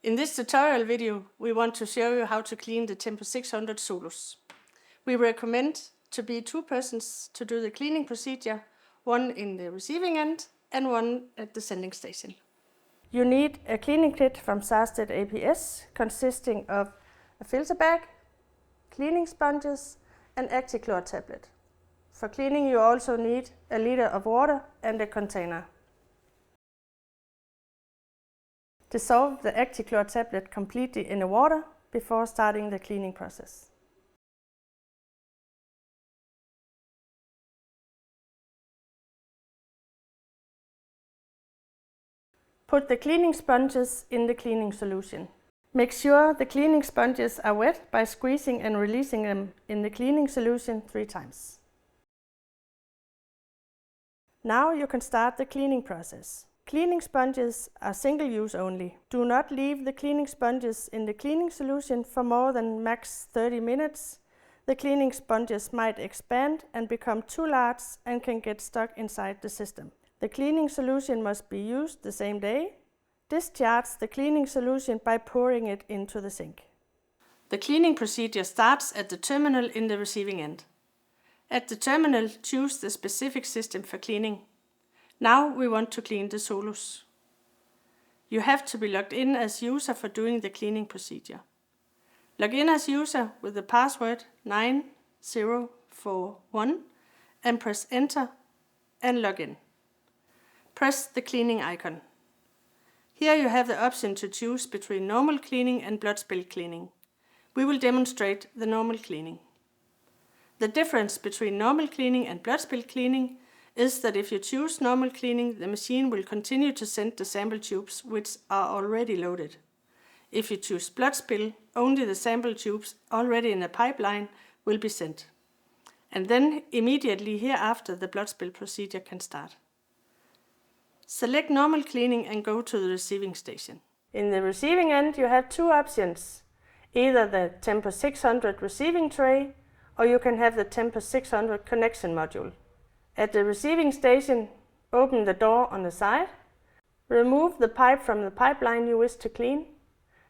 In this tutorial video, we want to show you how to clean the Tempus600 Solus. We recommend to be 2 persons to do the cleaning procedure, one in the receiving end and one at the sending station. You need a cleaning kit from Sarsted APS consisting of a filter bag, cleaning sponges and ActiChlor tablet. For cleaning you also need a liter of water and a container. Dissolve the ActiChlor tablet completely in the water before starting the cleaning process. Put the cleaning sponges in the cleaning solution. Make sure the cleaning sponges are wet by squeezing and releasing them in the cleaning solution 3 times. Now you can start the cleaning process. Cleaning sponges are single-use only. Do not leave the cleaning sponges in the cleaning solution for more than max 30 minutes. The cleaning sponges might expand and become too large and can get stuck inside the system. The cleaning solution must be used the same day. Discharge the cleaning solution by pouring it into the sink. The cleaning procedure starts at the terminal in the receiving end. At the terminal, choose the specific system for cleaning. Now we want to clean the Solus. You have to be logged in as user for doing the cleaning procedure. Log in as user with the password 9041 and press enter and log in. Press the cleaning icon. Here you have the option to choose between normal cleaning and blood spill cleaning. We will demonstrate the normal cleaning. The difference between normal cleaning and blood spill cleaning is that if you choose normal cleaning, the machine will continue to send the sample tubes which are already loaded. If you choose blood spill, only the sample tubes already in a pipeline will be sent. And then immediately hereafter the blood spill procedure can start. Select normal cleaning and go to the receiving station. In the receiving end you have 2 options, either the Tempus600 receiving tray or you can have the Tempus600 connection module. At the receiving station, open the door on the side, remove the pipe from the pipeline you wish to clean,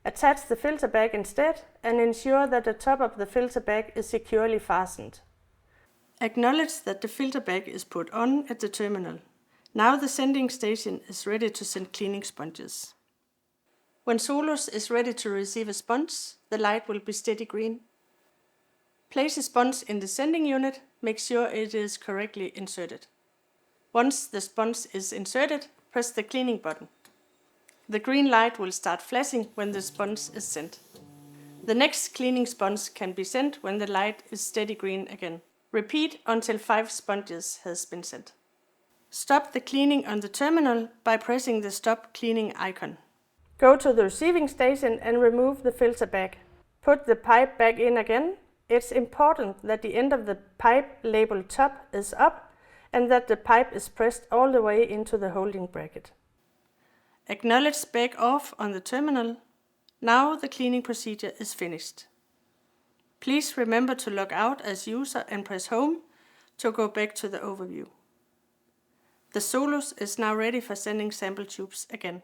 attach the filter bag instead and ensure that the top of the filter bag is securely fastened. Acknowledge that the filter bag is put on at the terminal. Now the sending station is ready to send cleaning sponges. When Solus is ready to receive a sponge, the light will be steady green. Place a sponge in the sending unit, make sure it is correctly inserted. Once the sponge is inserted, press the cleaning button. The green light will start flashing when the sponge is sent. The next cleaning sponge can be sent when the light is steady green again. Repeat until 5 sponges has been sent. Stop the cleaning on the terminal by pressing the Stop Cleaning icon. Go to the receiving station and remove the filter bag. Put the pipe back in again. It's important that the end of the pipe labeled top is up and that the pipe is pressed all the way into the holding bracket. Acknowledge back off on the terminal. Now the cleaning procedure is finished. Please remember to log out as user and press Home to go back to the overview. The Solus is now ready for sending sample tubes again.